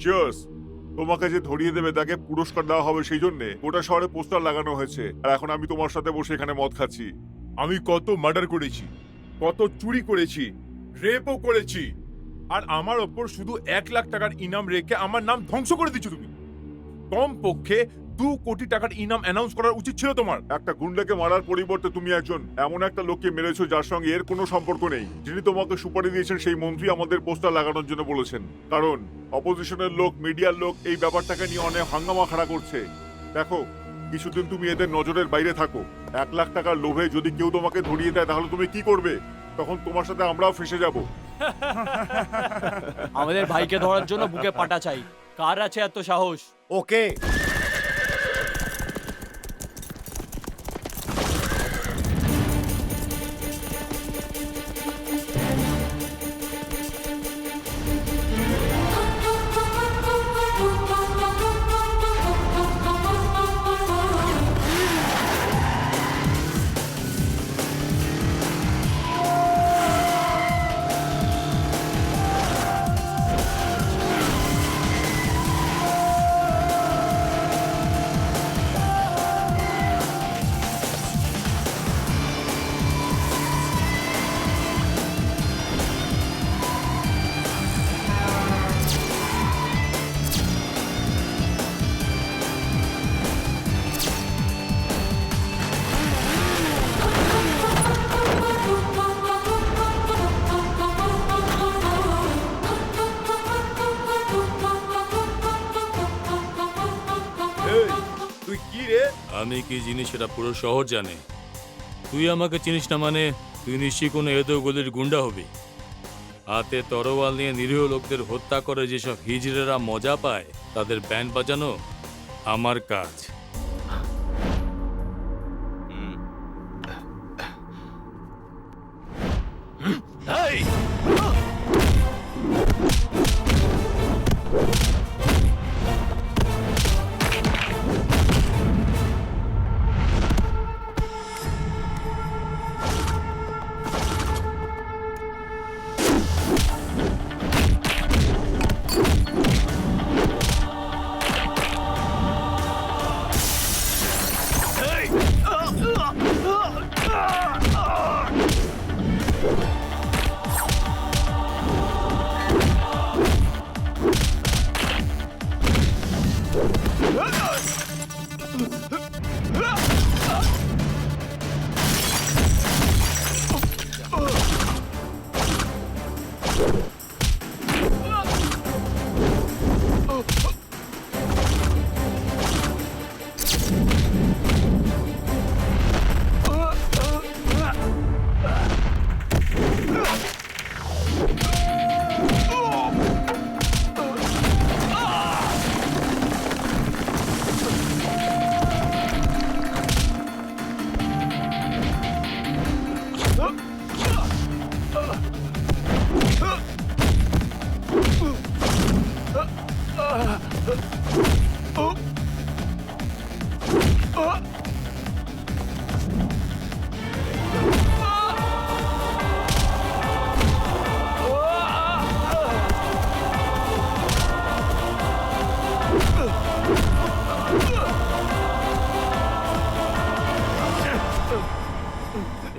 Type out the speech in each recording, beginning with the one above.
Cheers. তোমাকে যে ধরিয়ে দেবে তাকে পুরস্কার দেওয়া হবে, সেই জন্য গোটা শহরে পোস্টার লাগানো হয়েছে। আর এখন আমি তোমার সাথে বসে এখানে মদ খাচ্ছি। আমি কত মার্ডার করেছি, কত চুরি করেছি, রেপও করেছি, আর আমার ওপর শুধু 1 লাখ টাকার ইনাম রেখে আমার নাম ধ্বংস করে দিচ্ছ তুমি। কম পক্ষে 2 কোটি টাকার ইনাম অ্যানাউন্স করার উচিত ছিল তোমার। একটা গুন্ডাকে মারার পরিবর্তে তুমি একজন এমন একটা লোককে মেরেছো যার সঙ্গে এর কোনো সম্পর্ক নেই। যিনি তোমাকে সুপারি দিয়েছেন সেই মন্ত্রী আমাদের পোস্টার লাগানোর জন্য বলেছেন, কারণ অপোজিশনের লোক, মিডিয়ার লোক এই ব্যাপারটাকে নিয়ে অনেক হাঙ্গামা খাড়া করছে। দেখো, কিছুদিন তুমি এদের নজরের বাইরে থাকো। 1 লাখ টাকার লোভে যদি কেউ তোমাকে ধরিয়ে দেয় তাহলে তুমি কি করবে? তখন তোমার সাথে আমরাও ফেসে যাব। আমাদের ভাইকে ধরার জন্য বুকে পাটা চাই। কার আছে এত সাহস? ওকে, এই, তুই কি রে? আমি কি জিনিস সেটা পুরো শহর জানে। তুই আমাকে চিনিস না মানে তুই নিশ্চয়ই কোনো এদো গলির গুন্ডা হবি। হাতে তরোয়াল নিয়ে নিরীহ লোকদের হত্যা করে যেসব হিজড়েরা মজা পায় তাদের ব্যান্ড বাজানো আমার কাজ।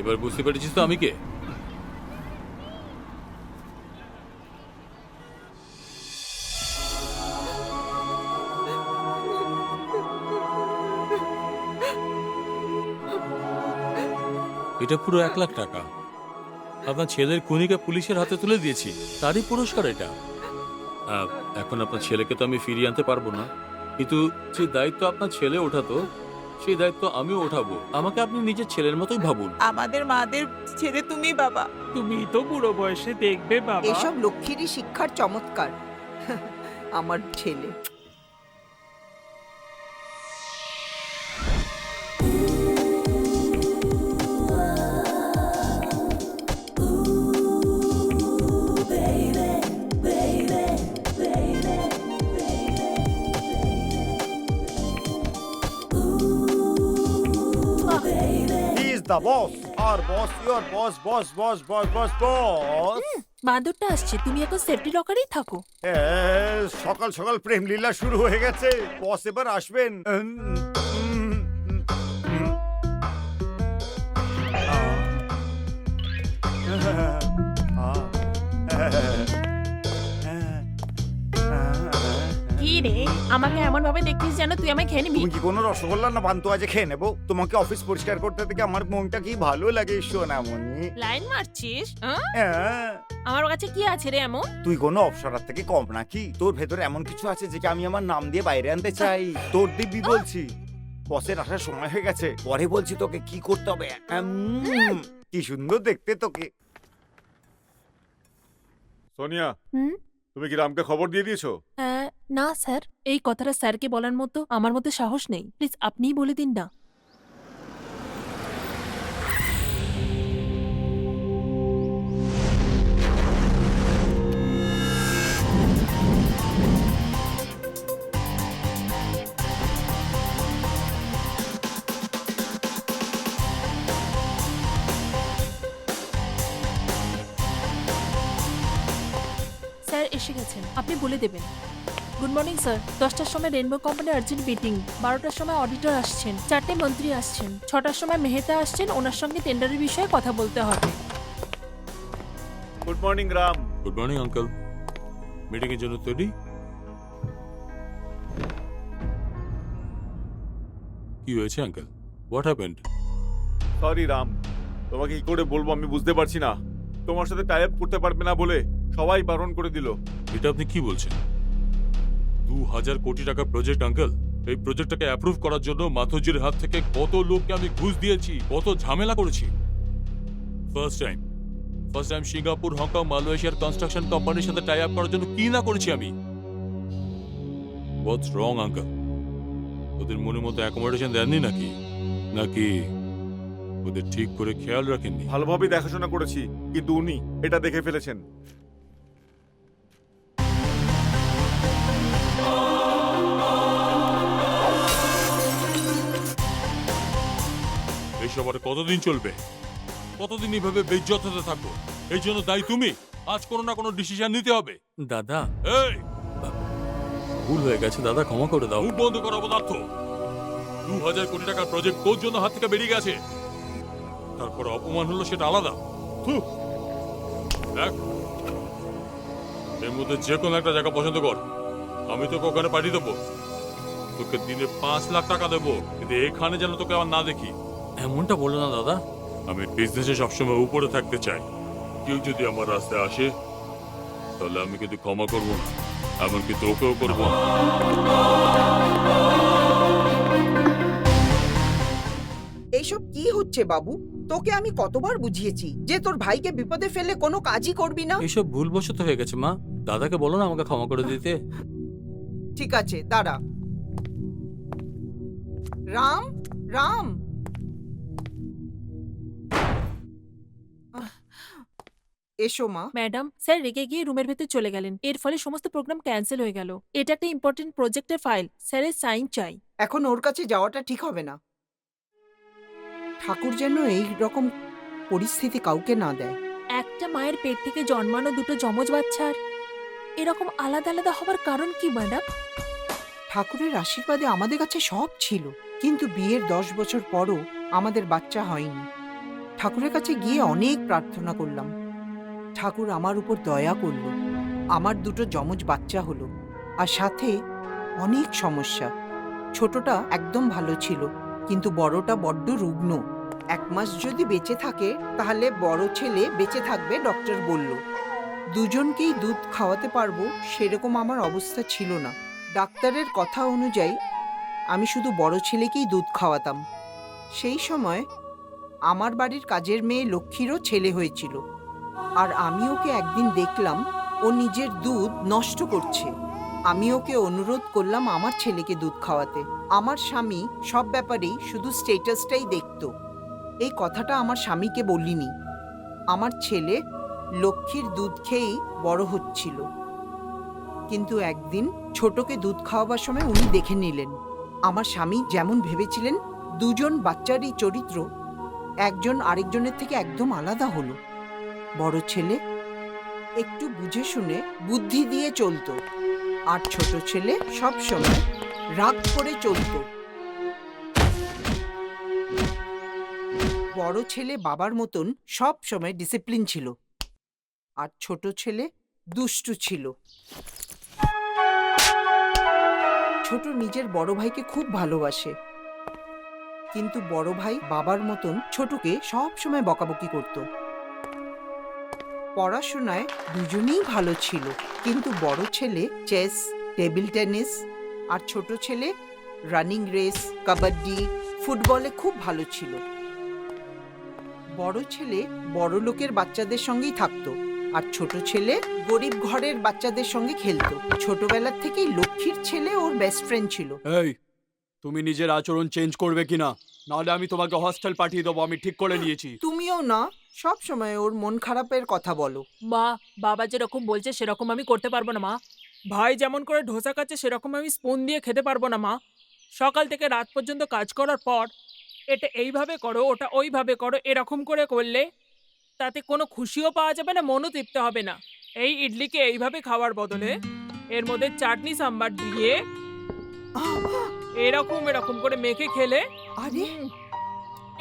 এবার বুঝতে পেরেছিস তো আমি কে? এটা পুরো 1 লাখ টাকা আপনার ছেলের খুনিকে পুলিশের হাতে তুলে দিয়েছি, তারই পুরস্কার এটা। এখন আপনার ছেলেকে তো আমি ফিরিয়ে আনতে পারবো না, কিন্তু যে দায়িত্ব আপনার ছেলে ওঠাতো সেই দায়িত্ব আমিও ওঠাবো। আমাকে আপনি নিজের ছেলের মতোই ভাবুন। আমাদের মাদের ছেলে তুমি বাবা। তুমি তো বুড়ো বয়সে দেখবে বাবা। এসব লক্ষ্মীরই শিক্ষার চমৎকার। আমার ছেলে। he is the boss. আর boss your boss boss boss boss boss boss বাঁদরটা আসছে, তুমি এখন সেফটি লকারেই থাকো। সকাল সকাল প্রেম লীলা শুরু হয়ে গেছে। বস এবার আসবেন। কি রে, আমাকে এমন ভাবে দেখছিস যেন তুই আমায় খেয়ে নিবি। তুমি কি কোনো রসগোল্লা না পান্তুয়া যে খেয়ে নেবো? তোমাকে অফিস পরিষ্কার করতে থেকে আমার মনটা কি ভালো লাগে সোনামণি। লাইন মারছিস? হ্যাঁ, আমার কাছে কি আছে রে এমন? তুই কোনো অপসরার থেকে কম নাকি? তোর ভেতরে এমন কিছু আছে যেটা আমি আমার নাম দিয়ে বাইরে আনতে চাই। তোর দিব্যি বলছি। বসের আসার সময় হয়ে গেছে, পরে বলছি তোকে কি করতে হবে। কি সুন্দর দেখতে তোকে। সোনিয়া, হুম? তুমি কি রামকে খবর দিয়ে দিয়েছো? না স্যার, এই কথাটা স্যারকে বলার মতো আমার মধ্যে সাহস নেই। প্লিজ আপনিই বলে দিন না। স্যার এসে গেছেন, আপনি বলে দেবেন। Good morning sir. 10টার সময় রেনবো কোম্পানির আর্জেন্ট মিটিং, 12টার সময় অডিটর আসছেন, 4টে মন্ত্রী আসছেন, 6টার সময় মেহতা আসছেন, ওনার সঙ্গে টেন্ডারের বিষয়ে কথা বলতে হবে। Good morning Ram. Good morning uncle. Meeting এর জন্য তৈরি? কি হয়েছে uncle? What happened? Sorry Ram, তোমাকে কি করে বলবো আমি বুঝতে পারছি না। তোমার সাথে টাই আপ করতে পারবে না বলে সবাই বারণ করে দিল। এটা আপনি কি বলছেন? 2000 কোটি টাকার প্রজেক্ট আঙ্কেল। এই প্রজেক্টটাকে অ্যাপ্রুভ করার জন্য মাথুজির হাত থেকে কত লোককে আমি ঘুষ দিয়েছি, কত ঝামেলা করেছি। ফার্স্ট টাইম সিঙ্গাপুর, হংকং, মালয়েশিয়ার কনস্ট্রাকশন কোম্পানির সাথে টাই আপ করার জন্য কি না করেছি আমি। হোয়াটস রং আঙ্কেল? ওদের মনের মতো অ্যাকোমোডেশন দেননি নাকি? নাকি ওদের ঠিক করে খেয়াল রাখেননি? ভালোভাবে দেখাশোনা করেছি, কিন্তু উনি এটা দেখে ফেলেছেন। এইসব আর কতদিন চলবে? কতদিন এইভাবে বেইজ্জত হতে থাকবো? এই জন্য দায়ী তুমি। আজ কোনো না কোনো ডিসিশন নিতে হবে। দাদা, এই ভুল হয়ে গেছে দাদা, ক্ষমা করে দাও। মুখ বন্ধ করো পদার্থ। 2000 কোটি টাকার প্রজেক্ট তোর জন্য হাত থেকে বেরিয়ে গেছে, তারপর অপমান হলো সেটা আলাদা। থু, দেখ, এর মধ্যে যে কোনো একটা জায়গা পছন্দ কর, আমি তোকে ওখানে পাঠিয়ে দেবো। তোকে দিনে 5 লাখ টাকা দেবো, কিন্তু এখানে যেন তোকে আমার না দেখি। এমনটা বলো না দাদা। আমি বিজনেসে সবসময় উপরে থাকতে চাই। কেউ যদি আমার রাস্তায় আসে তাহলে আমি কিন্তু ক্ষমা করবো না, এমনকি তোকেও করবো না। এইসব কি হচ্ছে বাবু? তোকে আমি কতবার বুঝিয়েছি যে তোর ভাইকে বিপদে ফেলে কোনো কাজই করবি না। এইসব ভুলবশত হয়ে গেছে মা, দাদাকে বলো না আমাকে ক্ষমা করে দিতে। ঠিক আছে, দাঁড়া। রাম, রাম, এসো মা। ম্যাডাম, স্যার রেগে গিয়ে রুমের ভেতর চলে গেলেন, এর ফলে সমস্ত প্রোগ্রাম ক্যান্সেল হয়ে গেল। এটা একটা ইম্পর্টেন্ট প্রজেক্টের ফাইল, স্যারের সাইন চাই। এখন ওর কাছে যাওয়াটা ঠিক হবে না। ঠাকুর যেন এই রকম পরিস্থিতি কাউকে না দেয়। একটা মায়ের পেট থেকে জন্মানো দুটো যমজ বাচ্চার এরকম আলাদা আলাদা হবার কারণ কি ম্যাডাম? ঠাকুরের আশীর্বাদে আমাদের কাছে সব ছিল, কিন্তু বিয়ের 10 বছর পরও আমাদের বাচ্চা হয়নি। ঠাকুরের কাছে গিয়ে অনেক প্রার্থনা করলাম। ঠাকুর আমার উপর দয়া করল, আমার দুটো যমজ বাচ্চা হলো। আর সাথে অনেক সমস্যা। ছোটটা একদম ভালো ছিল, কিন্তু বড়টা বড্ড রুগ্ন। 1 মাস যদি বেঁচে থাকে তাহলে বড় ছেলে বেঁচে থাকবে, ডক্টর বলল। দুজনকেই দুধ খাওয়াতে পারবো সেরকম আমার অবস্থা ছিল না। ডাক্তারের কথা অনুযায়ী আমি শুধু বড় ছেলেকেই দুধ খাওয়াতাম। সেই সময় আমার বাড়ির কাজের মেয়ে লক্ষ্মীরও ছেলে হয়েছিল, আর আমি ওকে একদিন দেখলাম ও নিজের দুধ নষ্ট করছে। আমি ওকে অনুরোধ করলাম আমার ছেলেকে দুধ খাওয়াতে। আমার স্বামী সব ব্যাপারেই শুধু স্ট্যাটাসটাই দেখতো। এই কথাটা আমার স্বামীকে বলিনি। আমার ছেলে লক্ষ্মীর দুধ খেয়েই বড় হচ্ছিল, কিন্তু একদিন ছোটকে দুধ খাওয়াবার সময় উনি দেখে নিলেন আমার স্বামী যেমন ভেবেছিলেন দুজন বাচ্চারই চরিত্র একজন আরেকজনের থেকে একদম আলাদা হলো। বড় ছেলে একটু বুঝে শুনে বুদ্ধি দিয়ে চলতো, আর ছোট ছেলে সব সময় রাগ করে চলতো। বড় ছেলে বাবার মতন সব সময় ডিসিপ্লিন ছিল, আর ছোট ছেলে দুষ্টু ছিল। ছোট নিজের বড় ভাইকে খুব ভালোবাসে, কিন্তু বড় ভাই বাবার মতন ছোটকে সব সময় বকাবকি করত। পড়াশোনায় দুজনেই ভালো ছিল, কিন্তু বড় ছেলে চেস, টেবিল টেনিস, আর ছোট ছেলে রানিং রেস, কাবাডি, ফুটবলে খুব ভালো ছিল। বড় ছেলে বড় লোকের বাচ্চাদের সঙ্গেই থাকতো, আর ছোট ছেলে গরিব ঘরের বাচ্চাদের সঙ্গে খেলতো। ছোটবেলার থেকেই লক্ষ্মীর ছেলে ওর বেস্ট ফ্রেন্ড ছিল। এই, তুমি নিজের আচরণ চেঞ্জ করবে কিনা, নাহলে আমি তোমাকে হস্টেল পাঠিয়ে দেবো। আমি ঠিক করে নিয়েছি। তুমিও না সব সময় ওর মন খারাপের কথা বলো। মা, বাবা যেরকম বলছে সেরকম আমি করতে পারবো না মা। ভাই যেমন করে ধোসা খাচ্ছে সেরকম আমি স্পুন দিয়ে খেতে পারবো না মা। সকাল থেকে রাত পর্যন্ত কাজ করার পর এটা এইভাবে করো, ওটা ওইভাবে করো, এরকম করে করলে তাতে কোনো খুশিও পাওয়া যাবে না, মনও তৃপ্ত হবে না। এই ইডলিকে এইভাবে খাওয়ার বদলে এর মধ্যে চাটনি সাম্বার দিয়ে এরকম এরকম করে মেখে খেলে, আরে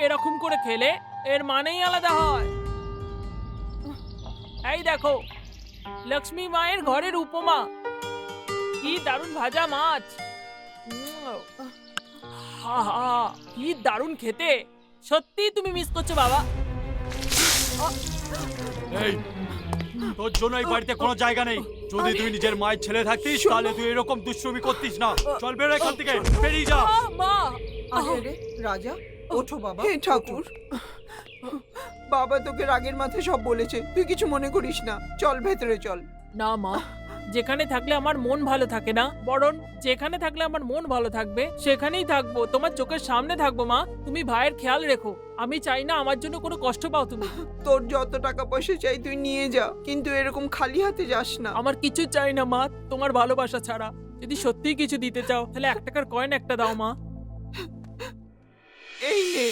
এরকম করে খেলে এর মানেই আলাদা হয়। এই দেখো, লক্ষ্মী মায়ের ঘরের উপমা, কি দারুণ ভাজা মাছ, হা হা, কি দারুণ খেতে। সত্যি তুমি মিস করছো বাবা। এই, তোর জন্য এই বাড়িতে কোনো জায়গা নেই। যদি তুই নিজের মায়ের ছেলে থাকতিস তাহলে তুই এরকম দুষ্টুমি করতিস না। চল বেরো এখান থেকে, বেরিয়ে যা। মা, আরে আরে রাজা, ওঠো বাবা। হে ঠাকুর, বাবা তোকে রাগের মাথায় সব বলেছে, তুই কিছু মনে করিস না। চল ভেতরে চল। না মা, যেখানে থাকলে আমার মন ভালো থাকে না, বরং যেখানে থাকলে আমার মন ভালো থাকবে সেখানেই থাকবো। তোমার চোখের সামনে থাকবো মা। তুমি ভাইয়ের খেয়াল রেখো। আমি চাই না আমার জন্য কোনো কষ্ট পাও তুমি। তোর যত টাকা পয়সা চাই তুই নিয়ে যা, কিন্তু এরকম খালি হাতে যাস না। আমার কিছু চাই না মা, তোমার ভালোবাসা ছাড়া। যদি সত্যিই কিছু দিতে চাও তাহলে 1 টাকার কয়েন একটা দাও মা। এই নে।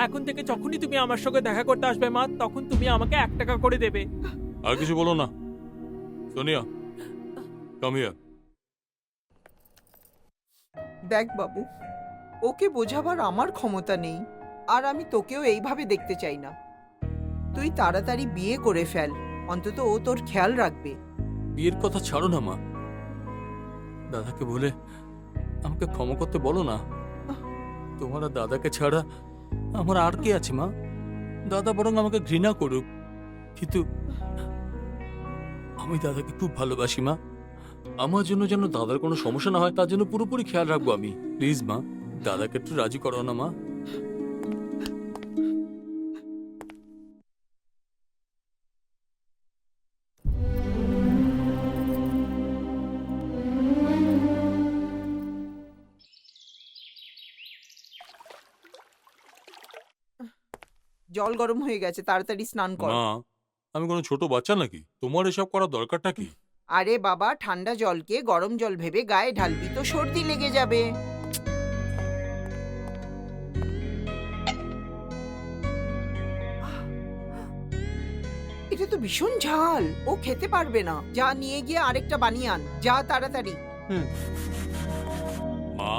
এখন থেকে যখনই তুমি আমার সঙ্গে দেখা করতে আসবে মা, তখন তুমি আমাকে 1 টাকা করে দেবে। আর কিছু বলো না। Sonia, come here. দেখ বাবু, ওকে বোঝাবার আমার ক্ষমতা নেই, আর আমি তোকেও এইভাবে দেখতে চাই না। তুই তাড়াতাড়ি বিয়ে করে ফেল, অন্তত ও তোর খেয়াল রাখবে। বিয়ের কথা ছাড়ো না মা, দাদাকে বলে আমাকে ক্ষমা করতে বলো না। তোমার আর দাদাকে ছাড়া আমার আর কে আছে মা? দাদা বরং আমাকে ঘৃণা করুক, কিন্তু আমি দাদাকে খুব ভালোবাসি মা। আমার জন্য যেন দাদার কোনো সমস্যা না হয় তার জন্য পুরোপুরি খেয়াল রাখবো আমি। প্লিজ মা, দাদাকে একটু রাজি করো না মা। জল গরম হয়ে গেছে, তাড়াতাড়ি স্নান কর। মা, আমি কোনো ছোট বাচ্চা নাকি? তোমার এসব করার দরকারটা কি? আরে বাবা, ঠান্ডা জলকে গরম জল ভেবে গায়ে ঢালবি তো সর্দি লেগে যাবে। এটা তো ভীষণ ঝাল, ও খেতে পারবে না। যা নিয়ে গিয়ে আরেকটা বানিয়ে আন, যা তাড়াতাড়ি। মা,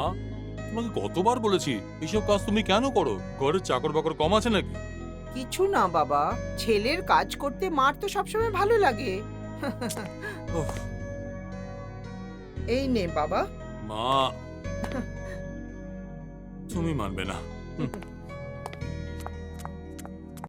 তোমাকে কতবার বলেছি এইসব কাজ তুমি কেন করো? ঘরের চাকর বাকর কম আছে নাকি? কিছু না বাবা, ছেলের কাজ করতে মার তো সবসময় ভালো লাগে। উফ, এই নে বাবা। মা, তুমি মানবে না।